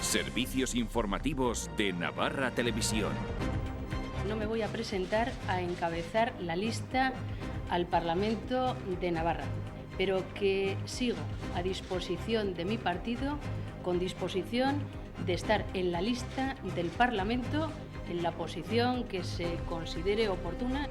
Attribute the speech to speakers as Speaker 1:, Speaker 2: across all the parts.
Speaker 1: Servicios informativos de Navarra Televisión.
Speaker 2: No me voy a presentar a encabezar la lista al Parlamento de Navarra, pero que sigo a disposición de mi partido, con disposición de estar en la lista del Parlamento en la posición que se considere oportuna.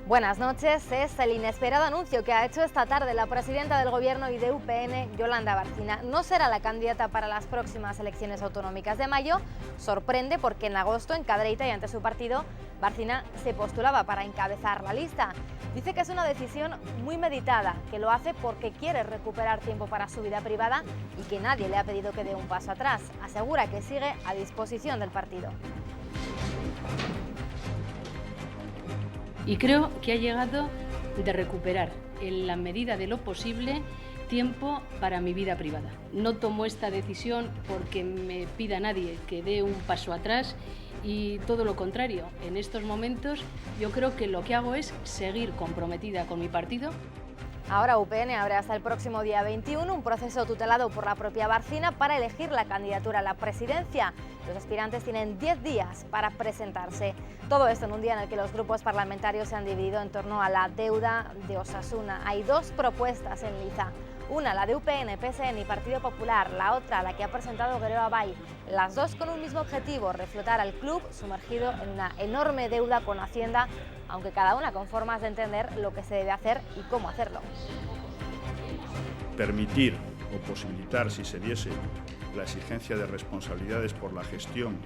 Speaker 3: Buenas noches. Es el inesperado anuncio que ha hecho esta tarde la presidenta del Gobierno y de UPN, Yolanda Bárcena. No será la candidata para las próximas elecciones autonómicas de mayo. Sorprende porque en agosto, en Cadreita y ante su partido, Bárcena se postulaba para encabezar la lista. Dice que es una decisión muy meditada, que lo hace porque quiere recuperar tiempo para su vida privada y que nadie le ha pedido que dé un paso atrás. Asegura que sigue a disposición del partido.
Speaker 2: Y creo que ha llegado de recuperar, en la medida de lo posible, tiempo para mi vida privada. No tomo esta decisión porque me pida nadie que dé un paso atrás y todo lo contrario. En estos momentos yo creo que lo que hago es seguir comprometida con mi partido.
Speaker 3: Ahora UPN abre hasta el próximo día 21 un proceso tutelado por la propia Bárcena para elegir la candidatura a la presidencia. Los aspirantes tienen 10 días para presentarse. Todo esto en un día en el que los grupos parlamentarios se han dividido en torno a la deuda de Osasuna. Hay dos propuestas en liza. Una, la de UPN, PSN y Partido Popular, la otra, la que ha presentado Guerrero Abay. Las dos con un mismo objetivo, reflotar al club sumergido en una enorme deuda con Hacienda, aunque cada una con formas de entender lo que se debe hacer y cómo hacerlo.
Speaker 4: Permitir o posibilitar, si se diese, la exigencia de responsabilidades por la gestión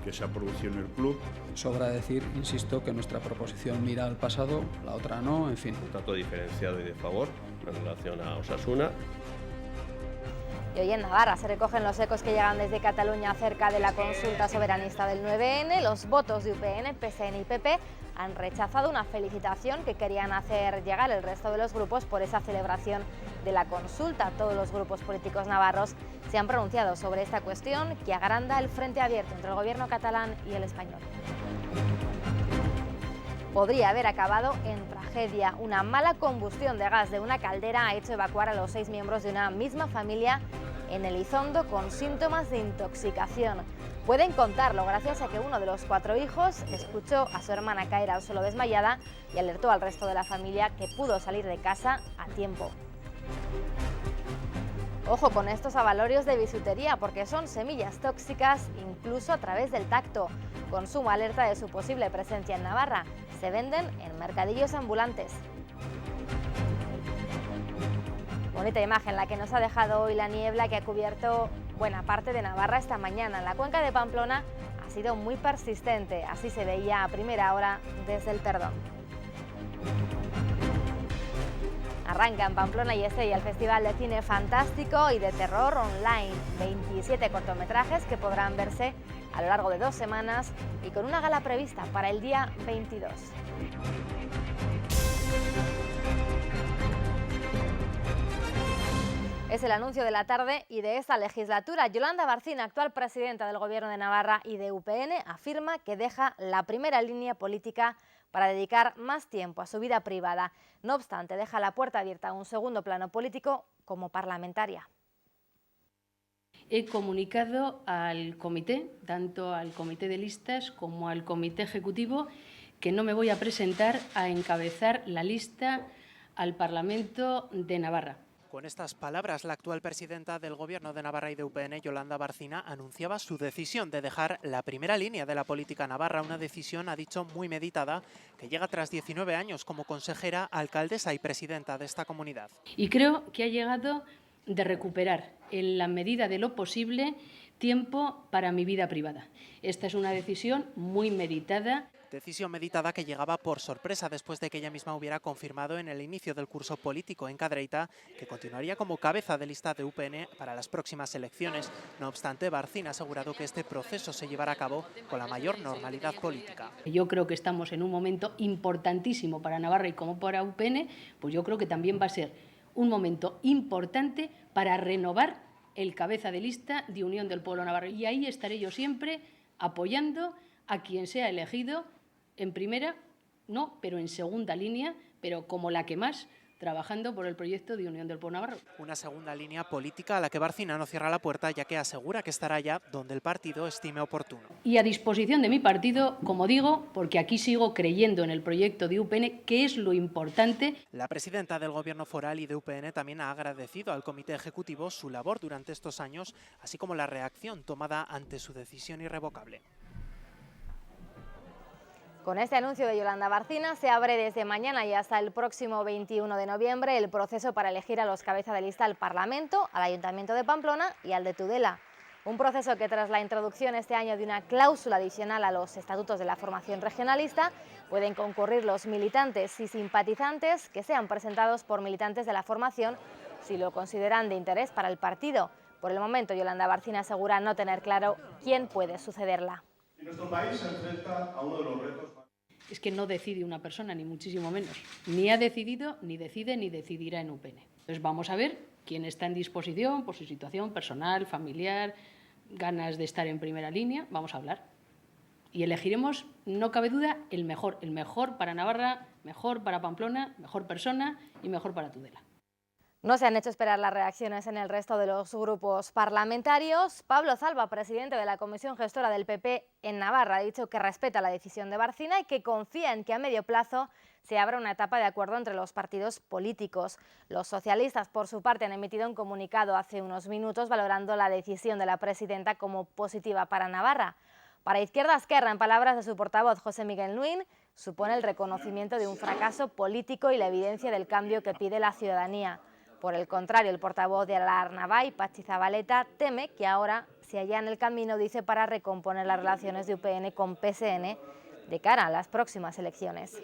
Speaker 4: que se ha producido en el club.
Speaker 5: Sobra decir, insisto, que nuestra proposición mira al pasado, la otra no, en fin.
Speaker 6: Un trato diferenciado y de favor en relación a Osasuna.
Speaker 3: Y hoy en Navarra se recogen los ecos que llegan desde Cataluña acerca de la consulta soberanista del 9N. Los votos de UPN, PSN y PP han rechazado una felicitación que querían hacer llegar el resto de los grupos por esa celebración de la consulta. Todos los grupos políticos navarros se han pronunciado sobre esta cuestión que agranda el frente abierto entre el gobierno catalán y el español. Podría haber acabado en tragedia. Una mala combustión de gas de una caldera ha hecho evacuar a los 6 miembros de una misma familia en Elizondo con síntomas de intoxicación. Pueden contarlo gracias a que uno de los 4 hijos escuchó a su hermana caer al suelo desmayada y alertó al resto de la familia, que pudo salir de casa a tiempo. Ojo con estos abalorios de bisutería, porque son semillas tóxicas incluso a través del tacto. Consumo alerta de su posible presencia en Navarra. Se venden en mercadillos ambulantes. Bonita imagen la que nos ha dejado hoy la niebla que ha cubierto buena parte de Navarra esta mañana. En la cuenca de Pamplona ha sido muy persistente, así se veía a primera hora desde el Perdón. Arranca en Pamplona y Estella el Festival de Cine Fantástico y de Terror Online. 27 cortometrajes que podrán verse a lo largo de 2 semanas y con una gala prevista para el día 22. Es el anuncio de la tarde y de esta legislatura. Yolanda Bárcena, actual presidenta del Gobierno de Navarra y de UPN, afirma que deja la primera línea política para dedicar más tiempo a su vida privada. No obstante, deja la puerta abierta a un segundo plano político como parlamentaria.
Speaker 2: He comunicado al comité, tanto al comité de listas como al comité ejecutivo, que no me voy a presentar a encabezar la lista al Parlamento de Navarra.
Speaker 7: Con estas palabras, la actual presidenta del Gobierno de Navarra y de UPN, Yolanda Bárcena, anunciaba su decisión de dejar la primera línea de la política navarra, una decisión, ha dicho, muy meditada, que llega tras 19 años como consejera, alcaldesa y presidenta de esta comunidad.
Speaker 2: Y creo que ha llegado de recuperar, en la medida de lo posible, tiempo para mi vida privada. Esta es una decisión muy meditada.
Speaker 7: Decisión meditada que llegaba por sorpresa después de que ella misma hubiera confirmado en el inicio del curso político en Cadreita que continuaría como cabeza de lista de UPN para las próximas elecciones. No obstante, Bárcena ha asegurado que este proceso se llevará a cabo con la mayor normalidad política.
Speaker 2: Yo creo que estamos en un momento importantísimo para Navarra y como para UPN, pues yo creo que también va a ser un momento importante para renovar el cabeza de lista de Unión del Pueblo Navarro. Y ahí estaré yo siempre apoyando a quien sea elegido en primera, no, pero en segunda línea, pero como la que más trabajando por el proyecto de Unión del Pueblo Navarro.
Speaker 7: Una segunda línea política a la que Barcina no cierra la puerta, ya que asegura que estará allá donde el partido estime oportuno.
Speaker 2: Y a disposición de mi partido, como digo, porque aquí sigo creyendo en el proyecto de UPN, que es lo importante.
Speaker 7: La presidenta del Gobierno foral y de UPN también ha agradecido al Comité Ejecutivo su labor durante estos años, así como la reacción tomada ante su decisión irrevocable.
Speaker 3: Con este anuncio de Yolanda Barcina se abre desde mañana y hasta el próximo 21 de noviembre el proceso para elegir a los cabezas de lista al Parlamento, al Ayuntamiento de Pamplona y al de Tudela. Un proceso que tras la introducción este año de una cláusula adicional a los estatutos de la formación regionalista pueden concurrir los militantes y simpatizantes que sean presentados por militantes de la formación si lo consideran de interés para el partido. Por el momento Yolanda Barcina asegura no tener claro quién puede sucederla.
Speaker 8: Y nuestro país se enfrenta a uno de los retos.
Speaker 2: Es que no decide una persona, ni muchísimo menos. Ni ha decidido, ni decide, ni decidirá en UPN. Entonces vamos a ver quién está en disposición por su situación personal, familiar, ganas de estar en primera línea. Vamos a hablar. Y elegiremos, no cabe duda, el mejor para Navarra, mejor para Pamplona, mejor persona y mejor para Tudela.
Speaker 3: No se han hecho esperar las reacciones en el resto de los grupos parlamentarios. Pablo Zalba, presidente de la Comisión Gestora del PP en Navarra, ha dicho que respeta la decisión de Barcina y que confía en que a medio plazo se abra una etapa de acuerdo entre los partidos políticos. Los socialistas, por su parte, han emitido un comunicado hace unos minutos valorando la decisión de la presidenta como positiva para Navarra. Para Izquierda Esquerra, en palabras de su portavoz José Miguel Nuín, supone el reconocimiento de un fracaso político y la evidencia del cambio que pide la ciudadanía. Por el contrario, el portavoz de Alarnavay, Patxi Zabaleta, teme que ahora se allane el camino, dice, para recomponer las relaciones de UPN con PSN de cara a las próximas elecciones.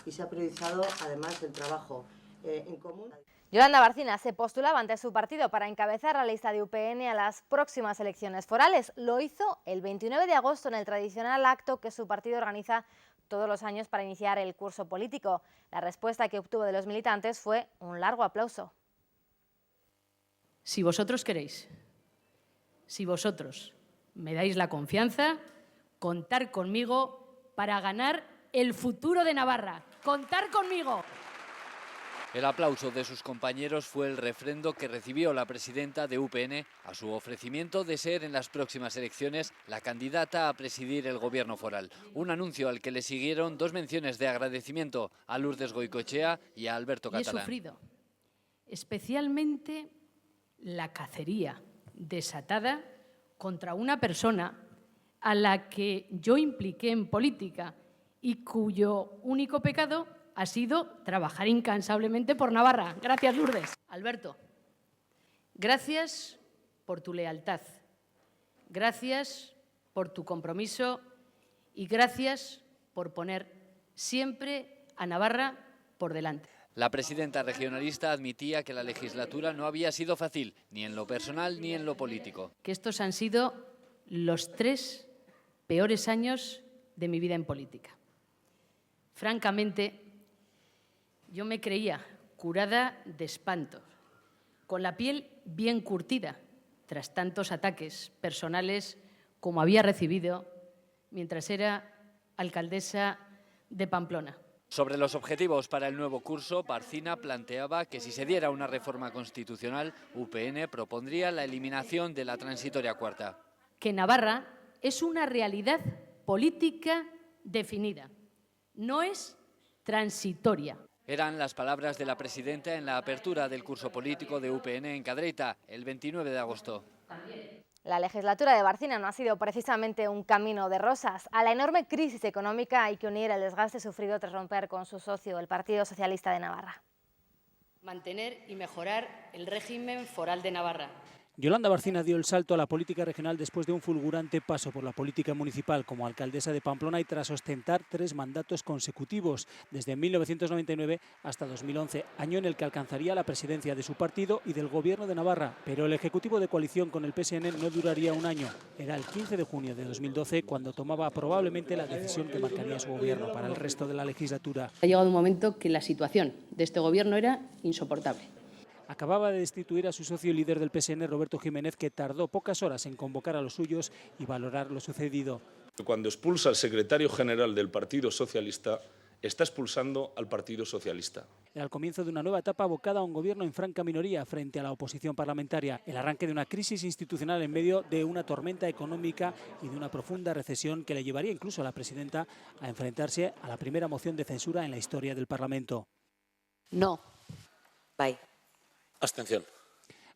Speaker 9: Y se ha priorizado además el trabajo en común.
Speaker 3: Yolanda Barcina se postulaba ante su partido para encabezar la lista de UPN a las próximas elecciones forales. Lo hizo el 29 de agosto en el tradicional acto que su partido organiza todos los años para iniciar el curso político. La respuesta que obtuvo de los militantes fue un largo aplauso.
Speaker 2: Si vosotros queréis, si vosotros me dais la confianza, contar conmigo para ganar el futuro de Navarra. ¡Contar conmigo!
Speaker 10: El aplauso de sus compañeros fue el refrendo que recibió la presidenta de UPN a su ofrecimiento de ser en las próximas elecciones la candidata a presidir el gobierno foral. Un anuncio al que le siguieron dos menciones de agradecimiento a Lourdes Goicoechea y a Alberto Catalán.
Speaker 2: He sufrido especialmente la cacería desatada contra una persona a la que yo impliqué en política y cuyo único pecado ha sido trabajar incansablemente por Navarra. Gracias, Lourdes. Alberto, gracias por tu lealtad, gracias por tu compromiso y gracias por poner siempre a Navarra por delante.
Speaker 10: La presidenta regionalista admitía que la legislatura no había sido fácil, ni en lo personal ni en lo político.
Speaker 2: Que estos han sido los 3 peores años de mi vida en política. Francamente, yo me creía curada de espanto, con la piel bien curtida, tras tantos ataques personales como había recibido mientras era alcaldesa de Pamplona.
Speaker 10: Sobre los objetivos para el nuevo curso, Barcina planteaba que si se diera una reforma constitucional, UPN propondría la eliminación de la transitoria cuarta.
Speaker 2: Que Navarra es una realidad política definida, no es transitoria.
Speaker 10: Eran las palabras de la presidenta en la apertura del curso político de UPN en Cadreita, el 29 de agosto.
Speaker 3: La legislatura de Barcina no ha sido precisamente un camino de rosas. A la enorme crisis económica hay que unir el desgaste sufrido tras romper con su socio, el Partido Socialista de Navarra.
Speaker 2: Mantener y mejorar el régimen foral de Navarra.
Speaker 11: Yolanda Barcina dio el salto a la política regional después de un fulgurante paso por la política municipal como alcaldesa de Pamplona y tras ostentar 3 mandatos consecutivos, desde 1999 hasta 2011, año en el que alcanzaría la presidencia de su partido y del Gobierno de Navarra. Pero el ejecutivo de coalición con el PSN no duraría un año. Era el 15 de junio de 2012 cuando tomaba probablemente la decisión que marcaría su gobierno para el resto de la legislatura.
Speaker 2: Ha llegado un momento que la situación de este gobierno era insoportable.
Speaker 11: Acababa de destituir a su socio y líder del PSN, Roberto Jiménez, que tardó pocas horas en convocar a los suyos y valorar lo sucedido.
Speaker 12: Cuando expulsa al secretario general del Partido Socialista, está expulsando al Partido Socialista.
Speaker 11: Era el comienzo de una nueva etapa abocada a un gobierno en franca minoría frente a la oposición parlamentaria, el arranque de una crisis institucional en medio de una tormenta económica y de una profunda recesión que le llevaría incluso a la presidenta a enfrentarse a la primera moción de censura en la historia del Parlamento.
Speaker 13: No.
Speaker 9: Bye.
Speaker 12: Abstención.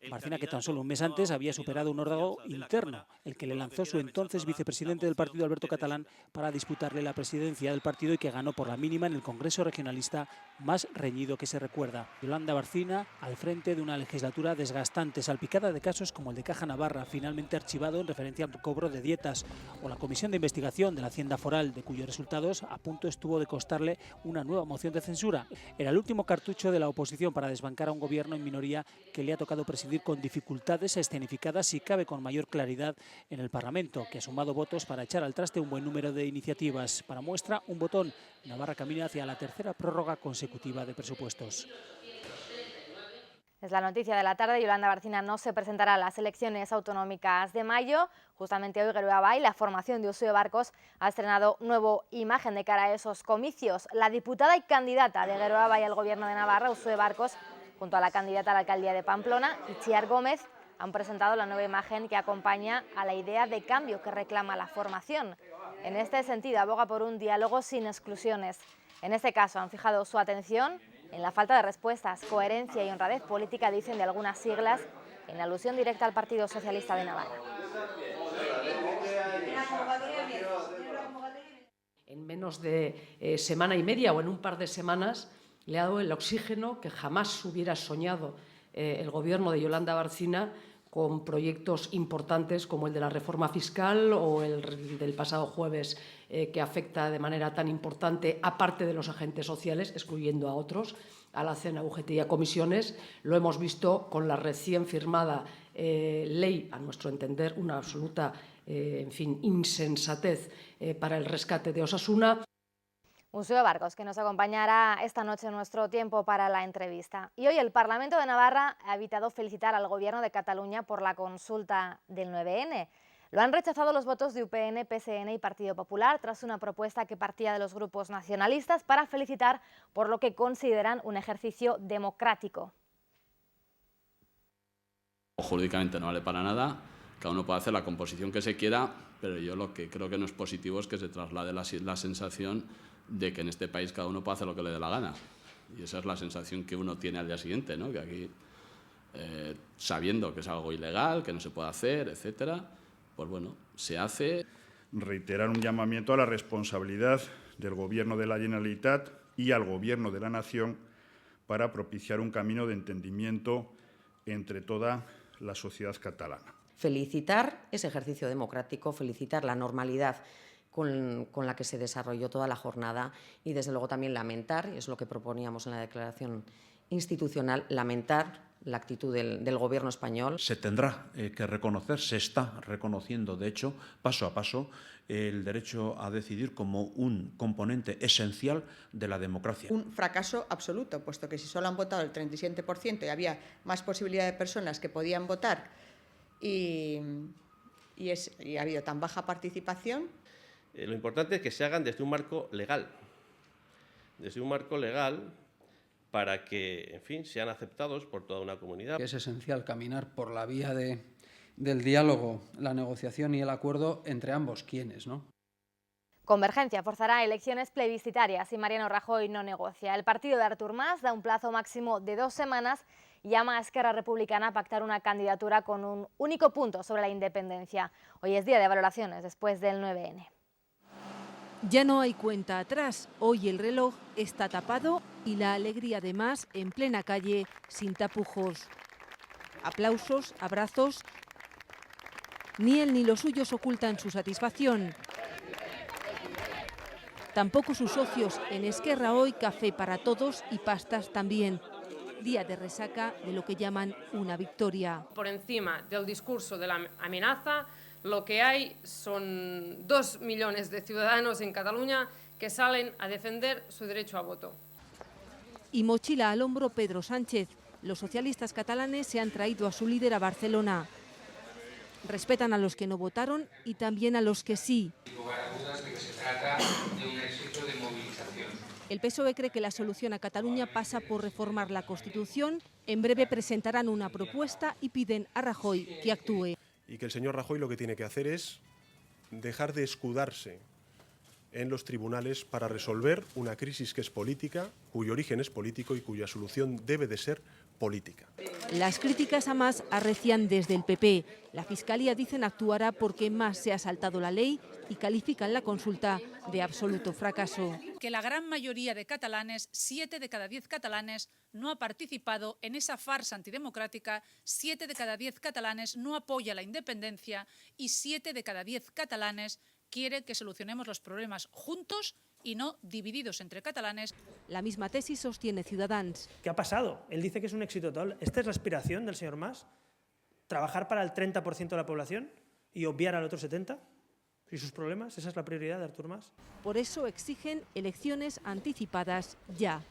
Speaker 11: Barcina, que tan solo un mes antes había superado un órdago interno, el que le lanzó su entonces vicepresidente del partido, Alberto Catalán, para disputarle la presidencia del partido y que ganó por la mínima en el Congreso regionalista más reñido que se recuerda. Yolanda Barcina al frente de una legislatura desgastante, salpicada de casos como el de Caja Navarra, finalmente archivado en referencia al cobro de dietas, o la comisión de investigación de la Hacienda Foral, de cuyos resultados a punto estuvo de costarle una nueva moción de censura. Era el último cartucho de la oposición para desbancar a un gobierno en minoría que le ha tocado presidir con dificultades escenificadas, si cabe con mayor claridad, en el Parlamento, que ha sumado votos para echar al traste un buen número de iniciativas. Para muestra, un botón. Navarra camina hacia la tercera prórroga consecutiva de presupuestos.
Speaker 3: Es la noticia de la tarde. Yolanda Barcina no se presentará a las elecciones autonómicas de mayo. Justamente hoy Geroa Bai, la formación de Uxue Barkos, ha estrenado nuevo imagen de cara a esos comicios. La diputada y candidata de Geroa Bai al gobierno de Navarra, Uxue Barkos, junto a la candidata a la alcaldía de Pamplona, Itziar Gómez, han presentado la nueva imagen que acompaña a la idea de cambio que reclama la formación. En este sentido, aboga por un diálogo sin exclusiones. En este caso, han fijado su atención en la falta de respuestas, coherencia y honradez política, dicen, de algunas siglas, en alusión directa al Partido Socialista de Navarra.
Speaker 13: En menos de semana y media o en un par de semanas le ha dado el oxígeno que jamás hubiera soñado el gobierno de Yolanda Barcina, con proyectos importantes como el de la reforma fiscal o el del pasado jueves, que afecta de manera tan importante, aparte de los agentes sociales, excluyendo a otros, a la CENA, UGT y a comisiones. Lo hemos visto con la recién firmada ley, a nuestro entender, una absoluta insensatez para el rescate de Osasuna.
Speaker 3: Uxue Barkos, que nos acompañará esta noche en nuestro tiempo para la entrevista. Y hoy el Parlamento de Navarra ha evitado felicitar al Gobierno de Cataluña por la consulta del 9N. Lo han rechazado los votos de UPN, PSN y Partido Popular, tras una propuesta que partía de los grupos nacionalistas para felicitar por lo que consideran un ejercicio democrático.
Speaker 14: Jurídicamente no vale para nada, cada uno puede hacer la composición que se quiera, pero yo lo que creo que no es positivo es que se traslade la sensación de que en este país cada uno puede hacer lo que le dé la gana. Y esa es la sensación que uno tiene al día siguiente, ¿no? Que aquí, sabiendo que es algo ilegal, que no se puede hacer, etcétera, pues bueno, se hace.
Speaker 4: Reiterar un llamamiento a la responsabilidad del Gobierno de la Generalitat y al Gobierno de la Nación para propiciar un camino de entendimiento entre toda la sociedad catalana.
Speaker 15: Felicitar ese ejercicio democrático, felicitar la normalidad con la que se desarrolló toda la jornada y, desde luego, también lamentar, y es lo que proponíamos en la declaración institucional, lamentar la actitud del Gobierno español.
Speaker 16: Se tendrá que reconocer, se está reconociendo, de hecho, paso a paso, el derecho a decidir como un componente esencial de la democracia.
Speaker 17: Un fracaso absoluto, puesto que si solo han votado el 37% y había más posibilidad de personas que podían votar y ha habido tan baja participación.
Speaker 6: Lo importante es que se hagan desde un marco legal, para que, en fin, sean aceptados por toda una comunidad.
Speaker 5: Es esencial caminar por la vía del diálogo, la negociación y el acuerdo entre ambos quienes, ¿no?
Speaker 3: Convergencia forzará elecciones plebiscitarias si Mariano Rajoy no negocia. El partido de Artur Mas da un plazo máximo de 2 semanas y llama a Esquerra Republicana a pactar una candidatura con un único punto sobre la independencia. Hoy es día de valoraciones después del 9N.
Speaker 18: Ya no hay cuenta atrás. Hoy el reloj está tapado y la alegría de Mas en plena calle, sin tapujos. Aplausos, abrazos. Ni él ni los suyos ocultan su satisfacción. Tampoco sus socios. En Esquerra hoy café para todos y pastas también. Día de resaca de lo que llaman una victoria.
Speaker 19: Por encima del discurso de la amenaza, lo que hay son 2 millones de ciudadanos en Cataluña que salen a defender su derecho a voto.
Speaker 18: Y mochila al hombro Pedro Sánchez. Los socialistas catalanes se han traído a su líder a Barcelona. Respetan a los que no votaron y también a los que sí. El PSOE cree que la solución a Cataluña pasa por reformar la Constitución. En breve presentarán una propuesta y piden a Rajoy que actúe.
Speaker 20: Y que el señor Rajoy lo que tiene que hacer es dejar de escudarse en los tribunales para resolver una crisis que es política, cuyo origen es político y cuya solución debe de ser política.
Speaker 18: Las críticas a Mas arrecian desde el PP. La Fiscalía, dicen, actuará porque Mas se ha saltado la ley y califican la consulta de absoluto fracaso.
Speaker 21: Que la gran mayoría de catalanes, 7 de cada 10 catalanes, no ha participado en esa farsa antidemocrática, 7 de cada 10 catalanes no apoya la independencia y 7 de cada 10 catalanes quiere que solucionemos los problemas juntos y no divididos entre catalanes.
Speaker 18: La misma tesis sostiene Ciudadanos.
Speaker 22: ¿Qué ha pasado? Él dice que es un éxito total. ¿Esta es la aspiración del señor Mas? ¿Trabajar para el 30% de la población y obviar al otro 70%? ¿Y sus problemas? ¿Esa es la prioridad de Artur Mas?
Speaker 18: Por eso exigen elecciones anticipadas ya.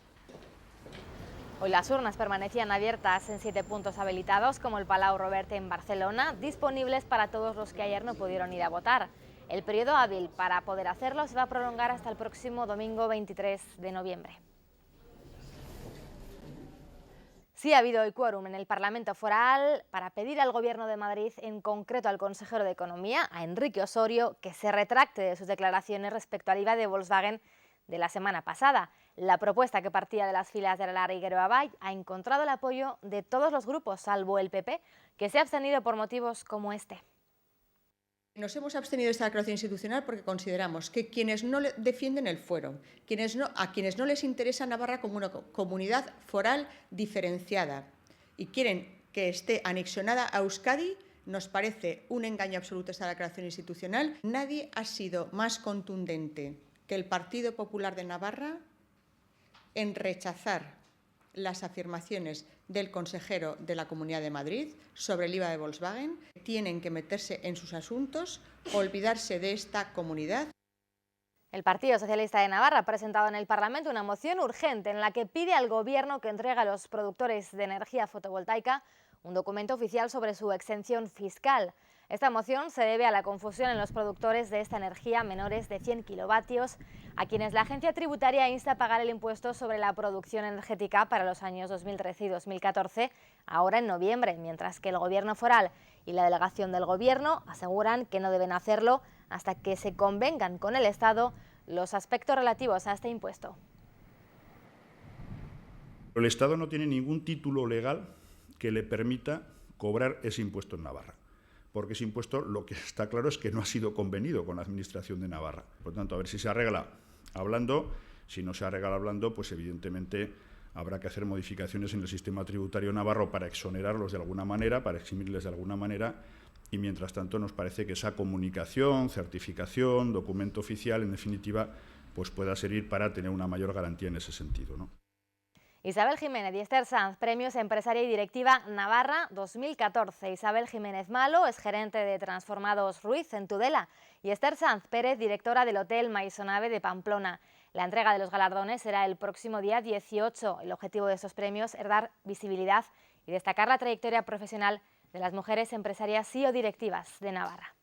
Speaker 3: Hoy las urnas permanecían abiertas en 7 puntos habilitados, como el Palau Robert en Barcelona, disponibles para todos los que ayer no pudieron ir a votar. El periodo hábil para poder hacerlo se va a prolongar hasta el próximo domingo 23 de noviembre. Sí ha habido hoy quórum en el Parlamento Foral para pedir al Gobierno de Madrid, en concreto al consejero de Economía, a Enrique Osorio, que se retracte de sus declaraciones respecto al IVA de Volkswagen de la semana pasada. La propuesta, que partía de las filas de Alar y Geroa, ha encontrado el apoyo de todos los grupos, salvo el PP, que se ha abstenido por motivos como este.
Speaker 17: Nos hemos abstenido de esta declaración institucional porque consideramos que quienes no defienden el fuero, a quienes no les interesa Navarra como una comunidad foral diferenciada y quieren que esté anexionada a Euskadi, nos parece un engaño absoluto esta declaración institucional. Nadie ha sido más contundente que el Partido Popular de Navarra en rechazar las afirmaciones del consejero de la Comunidad de Madrid sobre el IVA de Volkswagen. Tienen que meterse en sus asuntos, olvidarse de esta comunidad.
Speaker 3: El Partido Socialista de Navarra ha presentado en el Parlamento una moción urgente en la que pide al Gobierno que entregue a los productores de energía fotovoltaica un documento oficial sobre su exención fiscal. Esta moción se debe a la confusión en los productores de esta energía menores de 100 kilovatios, a quienes la agencia tributaria insta a pagar el impuesto sobre la producción energética para los años 2013 y 2014, ahora en noviembre, mientras que el Gobierno foral y la delegación del Gobierno aseguran que no deben hacerlo hasta que se convengan con el Estado los aspectos relativos a este impuesto.
Speaker 4: El Estado no tiene ningún título legal que le permita cobrar ese impuesto en Navarra, porque ese impuesto, lo que está claro es que no ha sido convenido con la Administración de Navarra. Por tanto, a ver si se arregla hablando. Si no se arregla hablando, pues evidentemente habrá que hacer modificaciones en el sistema tributario navarro para exonerarlos de alguna manera, para eximirles de alguna manera, y mientras tanto nos parece que esa comunicación, certificación, documento oficial, en definitiva, pues pueda servir para tener una mayor garantía en ese sentido, ¿no?
Speaker 3: Isabel Jiménez y Esther Sanz, premios Empresaria y Directiva Navarra 2014. Isabel Jiménez Malo es gerente de Transformados Ruiz en Tudela y Esther Sanz Pérez, directora del Hotel Maisonave de Pamplona. La entrega de los galardones será el próximo día 18. El objetivo de estos premios es dar visibilidad y destacar la trayectoria profesional de las mujeres empresarias y o directivas de Navarra.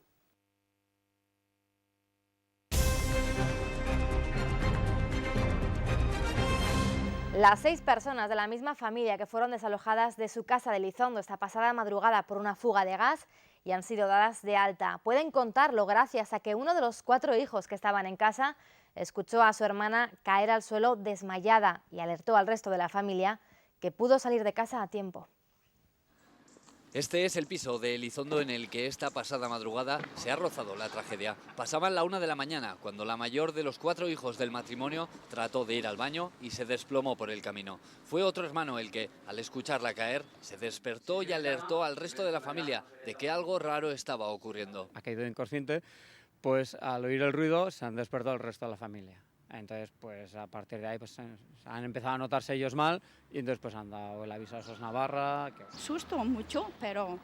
Speaker 3: Las 6 personas de la misma familia que fueron desalojadas de su casa de Lizondo esta pasada madrugada por una fuga de gas y han sido dadas de alta pueden contarlo gracias a que uno de los 4 hijos que estaban en casa escuchó a su hermana caer al suelo desmayada y alertó al resto de la familia, que pudo salir de casa a tiempo.
Speaker 10: Este es el piso de Elizondo en el que esta pasada madrugada se ha rozado la tragedia. Pasaban la 1 de la mañana cuando la mayor de los 4 hijos del matrimonio trató de ir al baño y se desplomó por el camino. Fue otro hermano el que, al escucharla caer, se despertó y alertó al resto de la familia de que algo raro estaba ocurriendo.
Speaker 23: Ha caído inconsciente, pues al oír el ruido se han despertado el resto de la familia. Entonces, pues a partir de ahí pues han empezado a notarse ellos mal y entonces pues han dado el aviso a SOS Navarra.
Speaker 24: Susto mucho, pero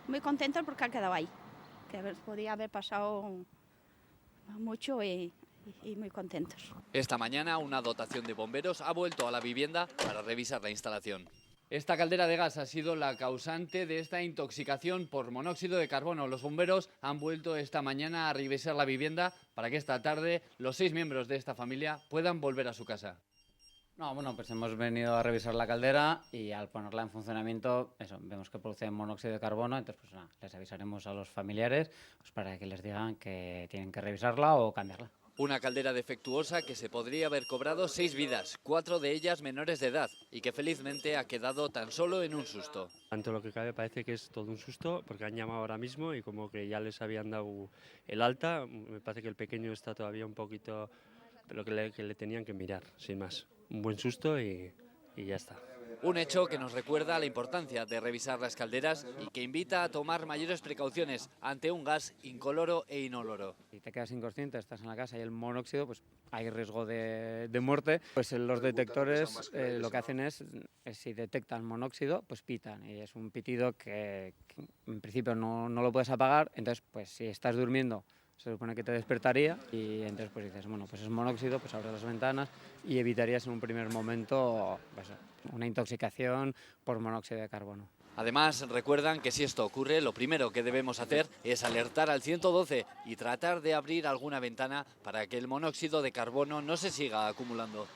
Speaker 24: muy contento porque ha quedado ahí. Que podía haber pasado mucho y muy contentos.
Speaker 10: Esta mañana una dotación de bomberos ha vuelto a la vivienda para revisar la instalación. Esta caldera de gas ha sido la causante de esta intoxicación por monóxido de carbono. Los bomberos han vuelto esta mañana a revisar la vivienda para que esta tarde los 6 miembros de esta familia puedan volver a su casa.
Speaker 23: No, bueno, pues hemos venido a revisar la caldera y al ponerla en funcionamiento, eso, vemos que produce monóxido de carbono, entonces pues nada, les avisaremos a los familiares pues, para que les digan que tienen que revisarla o cambiarla.
Speaker 10: Una caldera defectuosa que se podría haber cobrado 6 vidas, 4 de ellas menores de edad, y que felizmente ha quedado tan solo en un susto.
Speaker 1: Tanto lo que cabe parece que es todo un susto, porque han llamado ahora mismo y como que ya les habían dado el alta. Me parece que el pequeño está todavía un poquito, pero que le tenían que mirar, sin más. Un buen susto y ya está.
Speaker 10: Un hecho que nos recuerda la importancia de revisar las calderas y que invita a tomar mayores precauciones ante un gas incoloro e inoloro.
Speaker 23: Si te quedas inconsciente, estás en la casa y el monóxido, pues hay riesgo de muerte. Pues los detectores lo que hacen es, si detectan monóxido, pues pitan. Y es un pitido que en principio no lo puedes apagar. Entonces, pues si estás durmiendo, se supone que te despertaría y entonces pues dices, bueno, pues es monóxido, pues abres las ventanas y evitarías en un primer momento pues, una intoxicación por monóxido de carbono.
Speaker 10: Además, recuerdan que si esto ocurre, lo primero que debemos hacer es alertar al 112 y tratar de abrir alguna ventana para que el monóxido de carbono no se siga acumulando.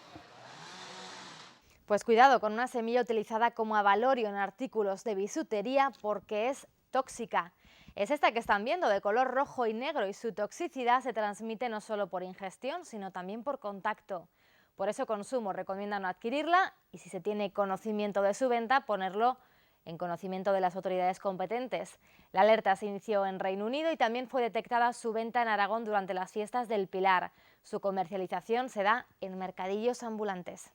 Speaker 3: Pues cuidado con una semilla utilizada como avalorio en artículos de bisutería porque es tóxica. Es esta que están viendo, de color rojo y negro, y su toxicidad se transmite no solo por ingestión, sino también por contacto. Por eso Consumo recomienda no adquirirla y, si se tiene conocimiento de su venta, ponerlo en conocimiento de las autoridades competentes. La alerta se inició en Reino Unido y también fue detectada su venta en Aragón durante las fiestas del Pilar. Su comercialización se da en mercadillos ambulantes.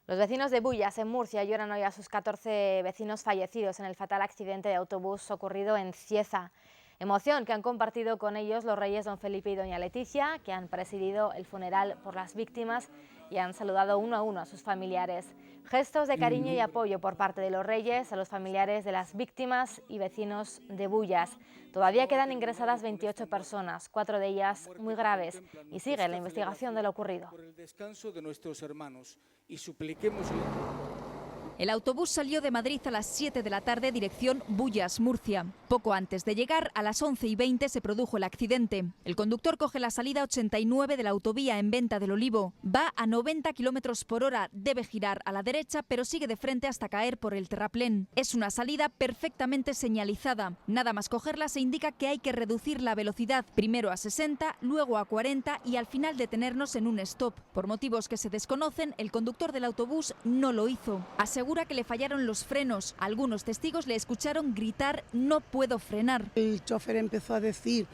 Speaker 3: Los vecinos de Bullas, en Murcia, lloran hoy a sus 14 vecinos fallecidos en el fatal accidente de autobús ocurrido en Cieza. Emoción que han compartido con ellos los reyes don Felipe y doña Leticia, que han presidido el funeral por las víctimas y han saludado uno a uno a sus familiares. Gestos de cariño y apoyo por parte de los reyes a los familiares de las víctimas y vecinos de Bullas. Todavía quedan ingresadas 28 personas, 4 de ellas muy graves, y sigue la investigación de lo ocurrido.
Speaker 2: Por el descanso de nuestros hermanos y supliquemos.
Speaker 7: El autobús salió de Madrid a las 7 de la tarde, dirección Bullas, Murcia. Poco antes de llegar, a las 11:20 se produjo el accidente. El conductor coge la salida 89 de la autovía en Venta del Olivo. Va a 90 km por hora, debe girar a la derecha, pero sigue de frente hasta caer por el terraplén. Es una salida perfectamente señalizada. Nada más cogerla se indica que hay que reducir la velocidad, primero a 60, luego a 40 y al final detenernos en un stop. Por motivos que se desconocen, el conductor del autobús no lo hizo. Asegura que le fallaron los frenos. Algunos testigos le escucharon gritar "no puedo frenar".
Speaker 8: El chofer empezó a decir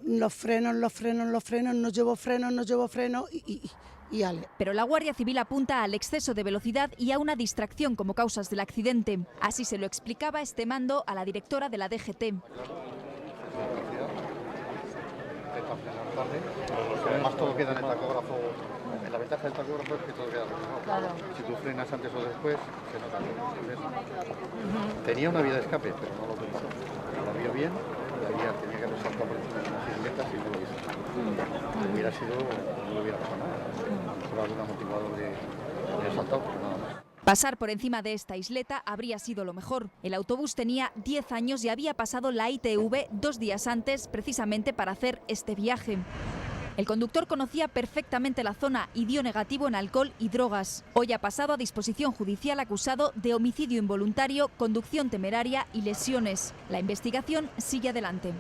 Speaker 8: los frenos, no llevo frenos y ale.
Speaker 7: Pero la Guardia Civil apunta al exceso de velocidad y a una distracción como causas del accidente. Así se lo explicaba este mando a la directora de la DGT.
Speaker 25: Además todo queda en el tacógrafo. La ventaja del tacógrafo es que todo queda reflejado.
Speaker 7: Claro.
Speaker 25: Si tú frenas antes o después, se nota. Entonces, tenía una vía de escape, pero no lo preparó. La vio bien, tenía que haber saltado por encima de unas bicicletas y no lo hizo. Hubiera sido, no hubiera pasado nada. Solo algún amortiguador de saltado, pero nada más.
Speaker 7: Pasar por encima de esta isleta habría sido lo mejor. El autobús tenía 10 años y había pasado la ITV 2 días antes, precisamente para hacer este viaje. El conductor conocía perfectamente la zona y dio negativo en alcohol y drogas. Hoy ha pasado a disposición judicial acusado de homicidio involuntario, conducción temeraria y lesiones. La investigación sigue adelante.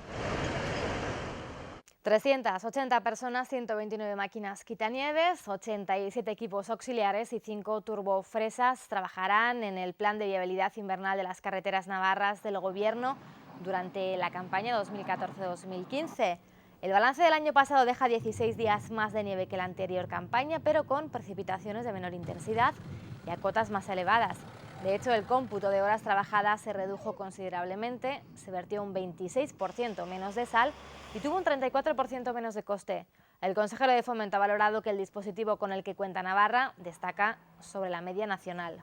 Speaker 3: 380 personas, 129 máquinas quitanieves, 87 equipos auxiliares y 5 turbofresas trabajarán en el plan de viabilidad invernal de las carreteras navarras del Gobierno durante la campaña 2014-2015. El balance del año pasado deja 16 días más de nieve que la anterior campaña, pero con precipitaciones de menor intensidad y a cotas más elevadas. De hecho, el cómputo de horas trabajadas se redujo considerablemente, se vertió un 26% menos de sal y tuvo un 34% menos de coste. El consejero de Fomento ha valorado que el dispositivo con el que cuenta Navarra destaca sobre la media nacional.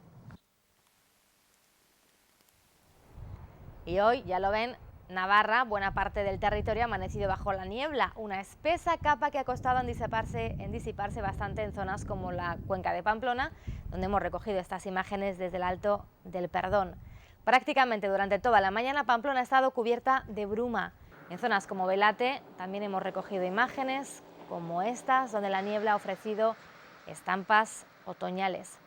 Speaker 3: Y hoy, ya lo ven, Navarra, buena parte del territorio ha amanecido bajo la niebla, una espesa capa que ha costado en disiparse bastante en zonas como la cuenca de Pamplona, donde hemos recogido estas imágenes desde el Alto del Perdón. Prácticamente durante toda la mañana Pamplona ha estado cubierta de bruma. En zonas como Belate también hemos recogido imágenes como estas, donde la niebla ha ofrecido estampas otoñales.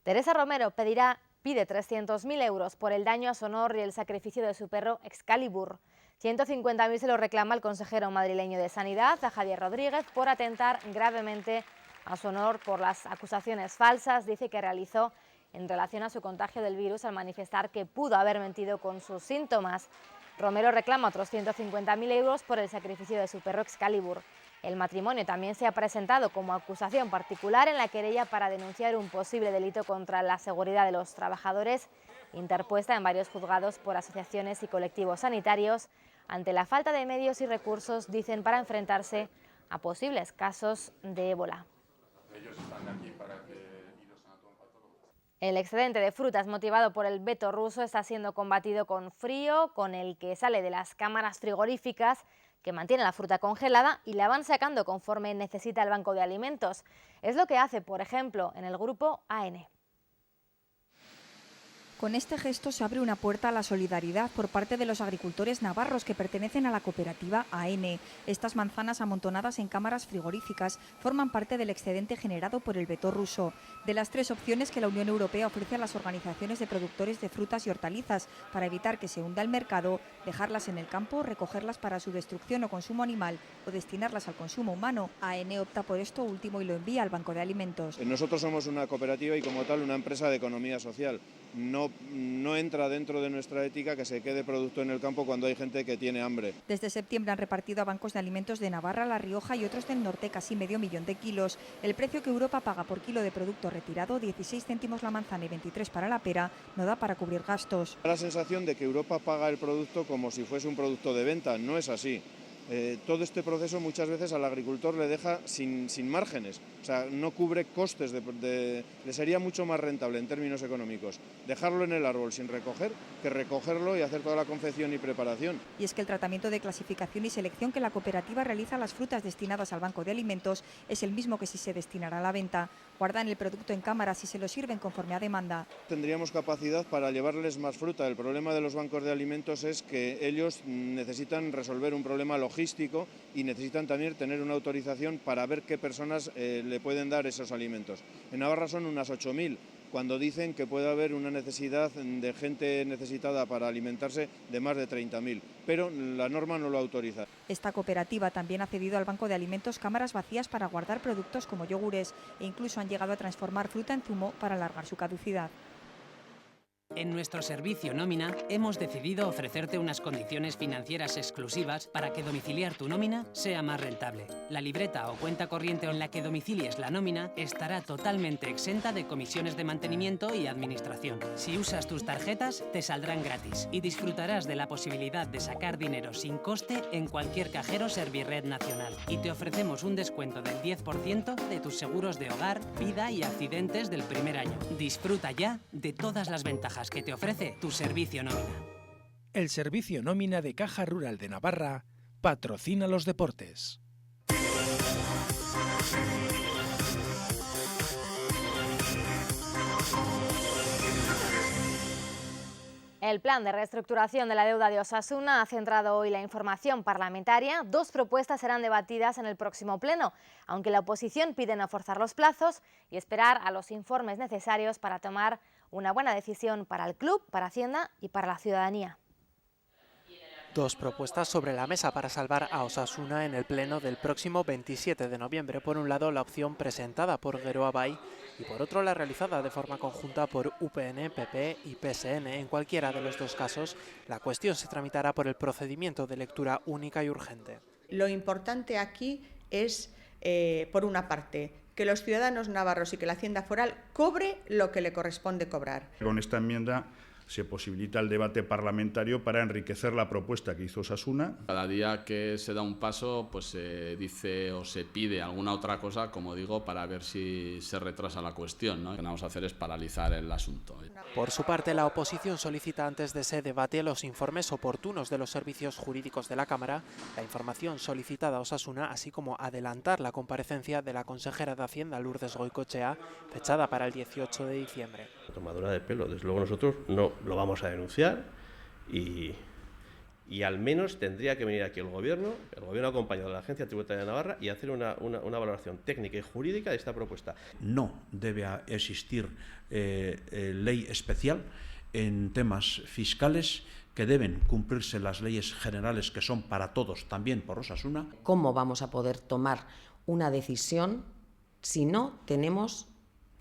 Speaker 3: Teresa Romero pide 300.000 euros por el daño a su honor y el sacrificio de su perro Excalibur. 150.000 se lo reclama el consejero madrileño de Sanidad, a Javier Rodríguez, por atentar gravemente a su honor por las acusaciones falsas, dice, que realizó en relación a su contagio del virus al manifestar que pudo haber mentido con sus síntomas. Romero reclama otros 150.000 euros por el sacrificio de su perro Excalibur. El matrimonio también se ha presentado como acusación particular en la querella para denunciar un posible delito contra la seguridad de los trabajadores, interpuesta en varios juzgados por asociaciones y colectivos sanitarios, ante la falta de medios y recursos, dicen, para enfrentarse a posibles casos de ébola. El excedente de frutas motivado por el veto ruso está siendo combatido con frío, con el que sale de las cámaras frigoríficas que mantienen la fruta congelada y la van sacando conforme necesita el banco de alimentos. Es lo que hace, por ejemplo, en el grupo AN.
Speaker 7: Con este gesto se abre una puerta a la solidaridad por parte de los agricultores navarros que pertenecen a la cooperativa AN. Estas manzanas amontonadas en cámaras frigoríficas forman parte del excedente generado por el veto ruso. De las 3 opciones que la Unión Europea ofrece a las organizaciones de productores de frutas y hortalizas para evitar que se hunda el mercado, dejarlas en el campo, recogerlas para su destrucción o consumo animal o destinarlas al consumo humano, AN opta por esto último y lo envía al Banco de Alimentos.
Speaker 9: Nosotros somos una cooperativa y como tal una empresa de economía social. No entra dentro de nuestra ética que se quede producto en el campo cuando hay gente que tiene hambre.
Speaker 7: Desde septiembre han repartido a bancos de alimentos de Navarra, La Rioja y otros del norte casi 500.000 de kilos. El precio que Europa paga por kilo de producto retirado, 16 céntimos la manzana y 23 para la pera, no da para cubrir gastos.
Speaker 9: Da la sensación de que Europa paga el producto como si fuese un producto de venta. No es así. Todo este proceso muchas veces al agricultor le deja sin márgenes, o sea, no cubre costes, le sería mucho más rentable en términos económicos dejarlo en el árbol sin recoger que recogerlo y hacer toda la confección y preparación.
Speaker 7: Y es que el tratamiento de clasificación y selección que la cooperativa realiza a las frutas destinadas al banco de alimentos es el mismo que si se destinara a la venta. Guardan el producto en cámaras y se lo sirven conforme a demanda.
Speaker 9: Tendríamos capacidad para llevarles más fruta. El problema de los bancos de alimentos es que ellos necesitan resolver un problema logístico y necesitan también tener una autorización para ver qué personas le pueden dar esos alimentos. En Navarra son unas 8.000, cuando dicen que puede haber una necesidad de gente necesitada para alimentarse de más de 30.000, pero la norma no lo autoriza.
Speaker 7: Esta cooperativa también ha cedido al Banco de Alimentos cámaras vacías para guardar productos como yogures e incluso han llegado a transformar fruta en zumo para alargar su caducidad.
Speaker 11: En nuestro servicio nómina hemos decidido ofrecerte unas condiciones financieras exclusivas para que domiciliar tu nómina sea más rentable. La libreta o cuenta corriente en la que domicilies la nómina estará totalmente exenta de comisiones de mantenimiento y administración. Si usas tus tarjetas, te saldrán gratis y disfrutarás de la posibilidad de sacar dinero sin coste en cualquier cajero Servirred nacional. Y te ofrecemos un descuento del 10% de tus seguros de hogar, vida y accidentes del primer año. Disfruta ya de todas las ventajas que te ofrece tu servicio nómina.
Speaker 12: El servicio nómina de Caja Rural de Navarra patrocina los deportes.
Speaker 3: El plan de reestructuración de la deuda de Osasuna ha centrado hoy la información parlamentaria. 2 propuestas serán debatidas en el próximo pleno, aunque la oposición pide no forzar los plazos y esperar a los informes necesarios para tomar una buena decisión para el club, para Hacienda y para la ciudadanía.
Speaker 13: 2 propuestas sobre la mesa para salvar a Osasuna en el pleno del próximo 27 de noviembre. Por un lado, la opción presentada por Geroa Bai y por otro la realizada de forma conjunta por UPN, PP y PSN. En cualquiera de los 2 casos, la cuestión se tramitará por el procedimiento de lectura única y urgente.
Speaker 17: Lo importante aquí es, por una parte, que los ciudadanos navarros y que la Hacienda Foral cobre lo que le corresponde cobrar.
Speaker 4: Con esta enmienda se posibilita el debate parlamentario para enriquecer la propuesta que hizo Osasuna.
Speaker 14: Cada día que se da un paso, pues se dice o se pide alguna otra cosa, como digo, para ver si se retrasa la cuestión, ¿no? Lo que vamos a hacer es paralizar el asunto.
Speaker 13: Por su parte, la oposición solicita antes de ese debate los informes oportunos de los servicios jurídicos de la Cámara, la información solicitada a Osasuna, así como adelantar la comparecencia de la consejera de Hacienda, Lourdes Goicoechea, fechada para el 18 de diciembre.
Speaker 6: Tomadura de pelo, desde luego nosotros no lo vamos a denunciar y Y al menos tendría que venir aquí el gobierno acompañado de la Agencia Tributaria de Navarra y hacer una valoración técnica y jurídica de esta propuesta.
Speaker 5: No debe existir ley especial en temas fiscales, que deben cumplirse las leyes generales que son para todos, también por Osasuna.
Speaker 15: ¿Cómo vamos a poder tomar una decisión si no tenemos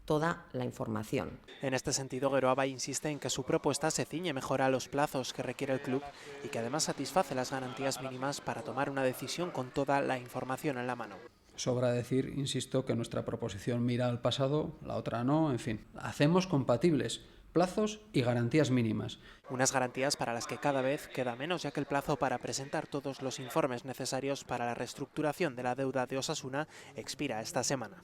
Speaker 15: toda la información?
Speaker 13: En este sentido, Geroa insiste en que su propuesta se ciñe mejor a los plazos que requiere el club y que además satisface las garantías mínimas para tomar una decisión con toda la información en la mano.
Speaker 16: Sobra decir, insisto, que nuestra proposición mira al pasado, la otra no, en fin. Hacemos compatibles plazos y garantías mínimas.
Speaker 13: Unas garantías para las que cada vez queda menos, ya que el plazo para presentar todos los informes necesarios para la reestructuración de la deuda de Osasuna expira esta semana.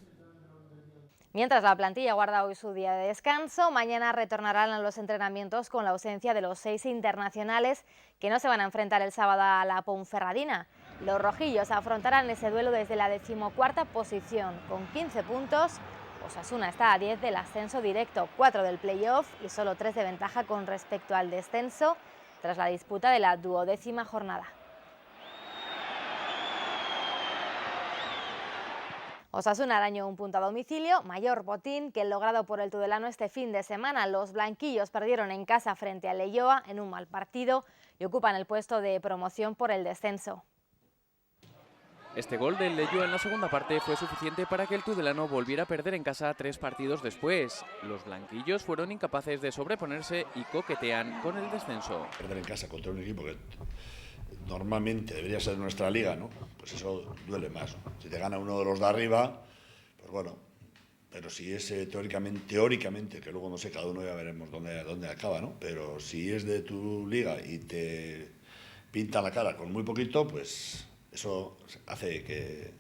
Speaker 3: Mientras la plantilla guarda hoy su día de descanso, mañana retornarán a los entrenamientos con la ausencia de los 6 internacionales que no se van a enfrentar el sábado a la Ponferradina. Los rojillos afrontarán ese duelo desde la 14ª posición con 15 puntos. Osasuna está a 10 del ascenso directo, 4 del playoff y solo 3 de ventaja con respecto al descenso tras la disputa de la 12ª jornada. Osasuna arañó un punto a domicilio, mayor botín que el logrado por el tudelano este fin de semana. Los blanquillos perdieron en casa frente al Leioa en un mal partido y ocupan el puesto de promoción por el descenso.
Speaker 19: Este gol del Leioa en la segunda parte fue suficiente para que el tudelano volviera a perder en casa 3 partidos después. Los blanquillos fueron incapaces de sobreponerse y coquetean con el descenso.
Speaker 20: Perder en casa contra un equipo que normalmente debería ser nuestra liga, ¿no? Pues eso duele más, ¿no? Si te gana uno de los de arriba, pues bueno, pero si es teóricamente, que luego no sé, cada uno ya veremos dónde acaba, ¿no? Pero si es de tu liga y te pinta la cara con muy poquito, pues eso hace que